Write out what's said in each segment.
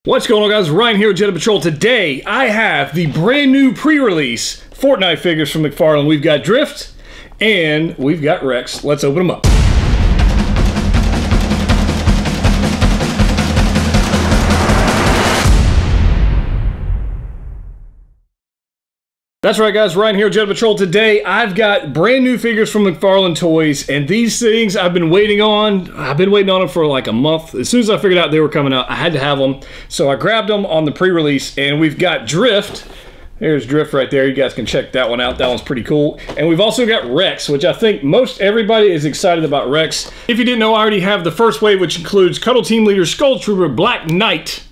What's going on, guys? Ryan here with Jedha Patrol. Today, I have the brand new pre-release Fortnite figures from Mcfarlane. We've got Drift and we've got Rex. Let's open them up. That's right, guys. Ryan here with Jedha Patrol. Today, I've got brand new figures from Mcfarlane Toys, and these things I've been waiting on. I've been waiting on them for like a month. As soon as I figured out they were coming out, I had to have them. So I grabbed them on the pre-release, and we've got Drift. There's Drift right there. You guys can check that one out. That one's pretty cool. And we've also got Rex, which I think most everybody is excited about Rex. If you didn't know, I already have the first wave, which includes Cuddle Team Leader, Skull Trooper, Black Knight,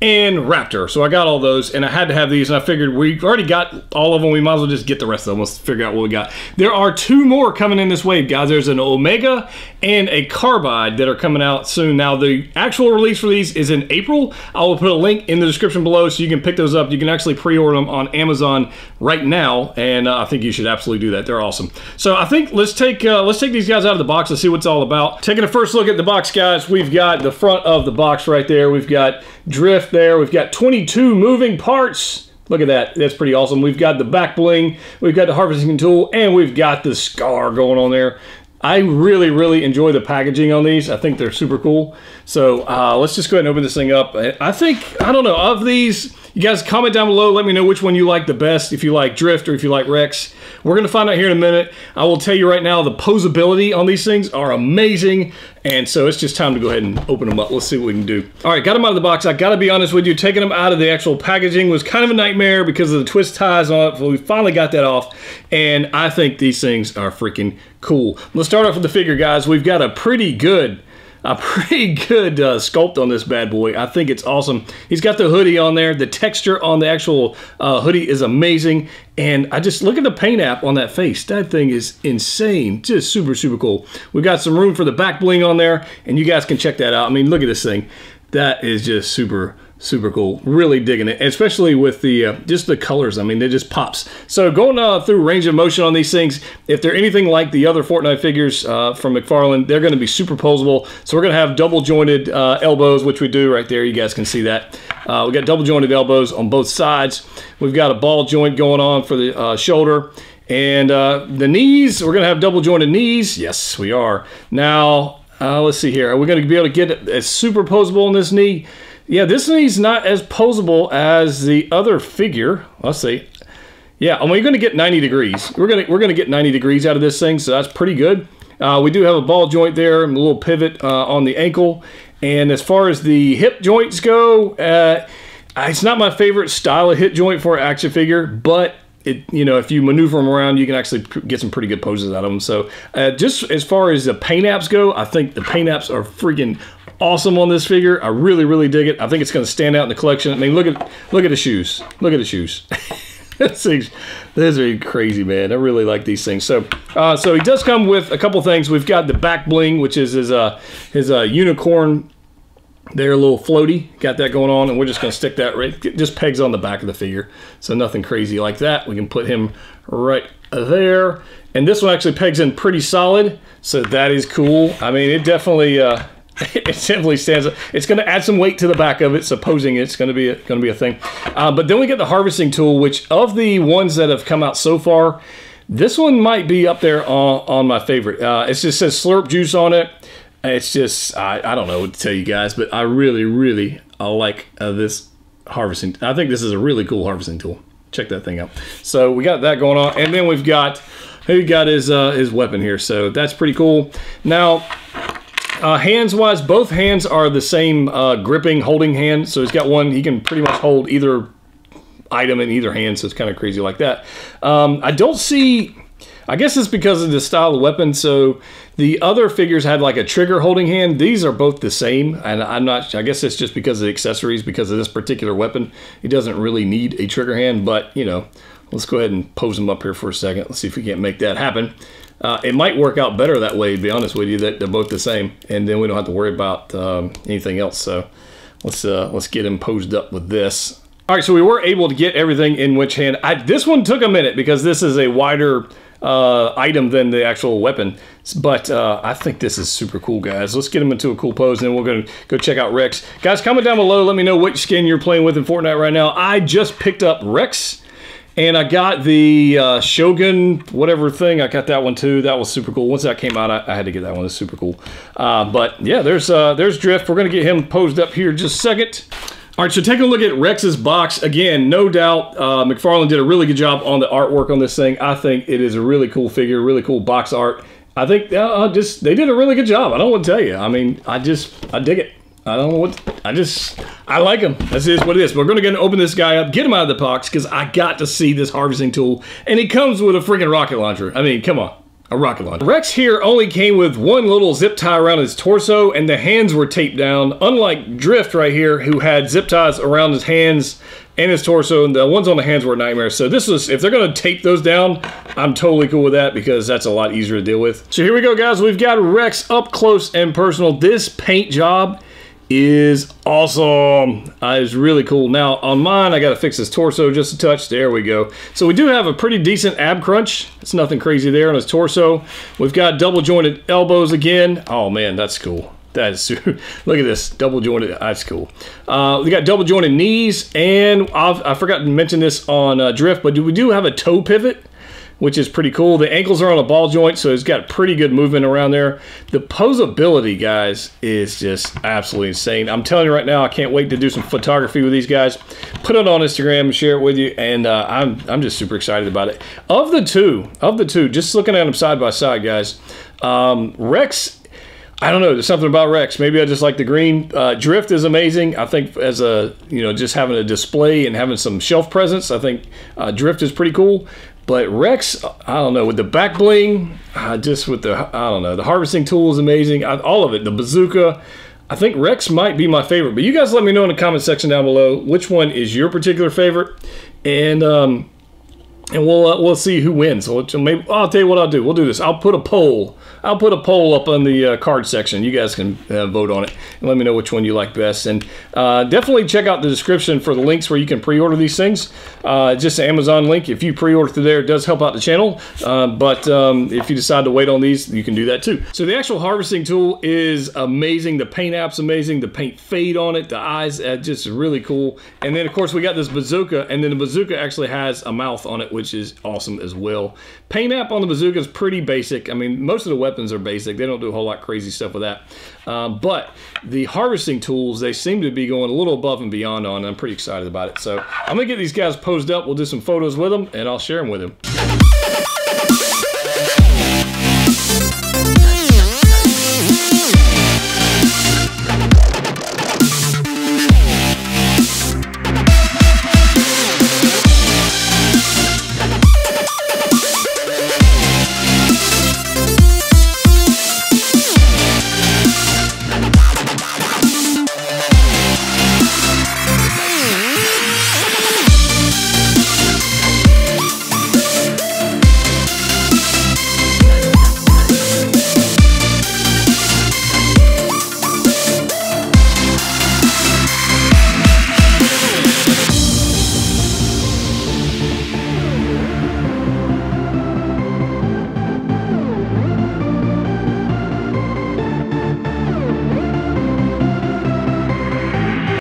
and Raptor. So I got all those, and I had to have these, and I figured we've already got all of them. We might as well just get the rest of them. Let's figure out what we got. There are two more coming in this wave, guys. There's an Omega and a Carbide that are coming out soon. Now, the actual release for these is in April. I will put a link in the description below so you can pick those up. You can actually pre-order them on Amazon right now, and I think you should absolutely do that. They're awesome. So I think let's take these guys out of the box and see what it's all about. Taking a first look at the box, guys, we've got the front of the box right there. We've got Drift there. We've got 22 moving parts. Look at that. That's pretty awesome. We've got the back bling. We've got the harvesting tool, and we've got the scar going on there. I really enjoy the packaging on these. I think they're super cool. So let's just go ahead and open this thing up. I think, I don't know, of these, you guys comment down below. Let me know which one you like the best, if you like Drift or if you like Rex. We're going to find out here in a minute. I will tell you right now, the posability on these things are amazing. And so it's just time to go ahead and open them up. Let's see what we can do. All right, got them out of the box. I got to be honest with you, taking them out of the actual packaging was kind of a nightmare because of the twist ties on it. But we finally got that off. And I think these things are freaking cool. Let's start off with the figure, guys. We've got a pretty good sculpt on this bad boy. I think it's awesome. He's got the hoodie on there. The texture on the actual hoodie is amazing. And I just look at the paint app on that face. That thing is insane. Just super cool. We've got some room for the back bling on there, and you guys can check that out. I mean, look at this thing. That is just super cool. Really digging it, especially with the just the colors. I mean, it just pops. So going through range of motion on these things, if they're anything like the other Fortnite figures from Mcfarlane, they're going to be super posable. So we're going to have double jointed elbows, which we do right there. You guys can see that. We got double jointed elbows on both sides. We've got a ball joint going on for the shoulder. And the knees, we're going to have double jointed knees. Yes, we are. Now, let's see here. Are we going to be able to get it as super posable on this knee? Yeah, this knee's not as posable as the other figure. Let's see. Yeah, and we're going to get 90 degrees. We're going to get 90 degrees out of this thing, so that's pretty good. We do have a ball joint there, and a little pivot on the ankle. And as far as the hip joints go, it's not my favorite style of hip joint for an action figure, but you know, if you maneuver them around, you can actually get some pretty good poses out of them. So just as far as the paint apps go, I think the paint apps are freaking awesome on this figure. I really dig it. I think it's going to stand out in the collection. I mean, look at the shoes. Look at the shoes. These are crazy, man. I really like these things. So so he does come with a couple things. We've got the back bling, which is his unicorn. They're a little floaty, got that going on, and we're just going to stick that right, just pegs on the back of the figure. So nothing crazy like that. We can put him right there. And this one actually pegs in pretty solid, so that is cool. I mean, it definitely stands up. It's going to add some weight to the back of it, supposing it's going to be a thing. But then we get the harvesting tool, which of the ones that have come out so far, this one might be up there on my favorite. It just says Slurp Juice on it. It's just, I don't know what to tell you guys, but I really like this harvesting. I think this is a really cool harvesting tool. Check that thing out. So we got that going on, and then we've got his weapon here. So that's pretty cool. Now, hands-wise, both hands are the same gripping, holding hand. So he's got one, he can pretty much hold either item in either hand, so it's kind of crazy like that. I don't see, I guess it's because of the style of weapon. So the other figures had like a trigger holding hand. These are both the same, and I guess it's just because of the accessories, because of this particular weapon. It doesn't really need a trigger hand, but you know, let's go ahead and pose them up here for a second. Let's see if we can't make that happen. It might work out better that way, to be honest with you, that they're both the same, and then we don't have to worry about anything else. So let's get him posed up with this. All right, so we were able to get everything in which hand. This one took a minute because this is a wider item than the actual weapon. But I think this is super cool, guys. Let's get him into a cool pose, and then we're going to go check out Rex. Guys, comment down below. Let me know which skin you're playing with in Fortnite right now. I just picked up Rex, and I got the Shogun whatever thing. I got that one too. That was super cool. Once that came out, I had to get that one. It's super cool. But yeah, there's Drift. We're going to get him posed up here in just a second. All right, so taking a look at Rex's box. Again, no doubt, Mcfarlane did a really good job on the artwork on this thing. I think it is a really cool figure, really cool box art. I think they did a really good job. I don't want to tell you. I mean, I dig it. I don't know what, I like him. That's just what it is. We're going to go and open this guy up, get him out of the box, because I got to see this harvesting tool, and he comes with a freaking rocket launcher. I mean, come on. A rocket launcher. Rex here only came with one little zip tie around his torso, and the hands were taped down, unlike Drift right here, who had zip ties around his hands and his torso, and the ones on the hands were a nightmare. So this is, if they're going to tape those down, I'm totally cool with that, because that's a lot easier to deal with. So here we go, guys. We've got Rex up close and personal. This paint job is awesome. It's really cool. Now on mine, I got to fix his torso just a touch. There we go. So we do have a pretty decent ab crunch. It's nothing crazy there on his torso. We've got double jointed elbows again. Oh man, that's cool. That is super. Look at this, double jointed. That's cool. We got double jointed knees, and I forgot to mention this on Drift, but we do have a toe pivot, which is pretty cool. The ankles are on a ball joint, so it's got pretty good movement around there. The posability, guys, is just absolutely insane. I'm telling you right now, I can't wait to do some photography with these guys. Put it on Instagram and share it with you, and I'm just super excited about it. Of the two, just looking at them side by side, guys, Rex, I don't know, there's something about Rex. Maybe I just like the green. Drift is amazing. I think as a, just having a display and having some shelf presence, I think Drift is pretty cool. But Rex, I don't know, with the back bling, just with the, I don't know, the harvesting tool is amazing. all of it, the bazooka. I think Rex might be my favorite. But you guys let me know in the comment section down below which one is your particular favorite. And we'll see who wins. So maybe I'll tell you what I'll do. We'll do this. I'll put a poll. I'll put a poll up on the card section. You guys can vote on it and let me know which one you like best. And definitely check out the description for the links where you can pre-order these things. Just an Amazon link. If you pre-order through there, it does help out the channel. But if you decide to wait on these, you can do that too. So the actual harvesting tool is amazing. The paint app's amazing. The paint fade on it. The eyes, just really cool. And then of course we got this bazooka, and then the bazooka actually has a mouth on it, which is awesome as well. Paint app on the bazooka is pretty basic. I mean, most of the weapons are basic. They don't do a whole lot crazy stuff with that. But the harvesting tools, they seem to be going a little above and beyond on. I'm pretty excited about it. So I'm going to get these guys posed up. We'll do some photos with them, and I'll share them with them.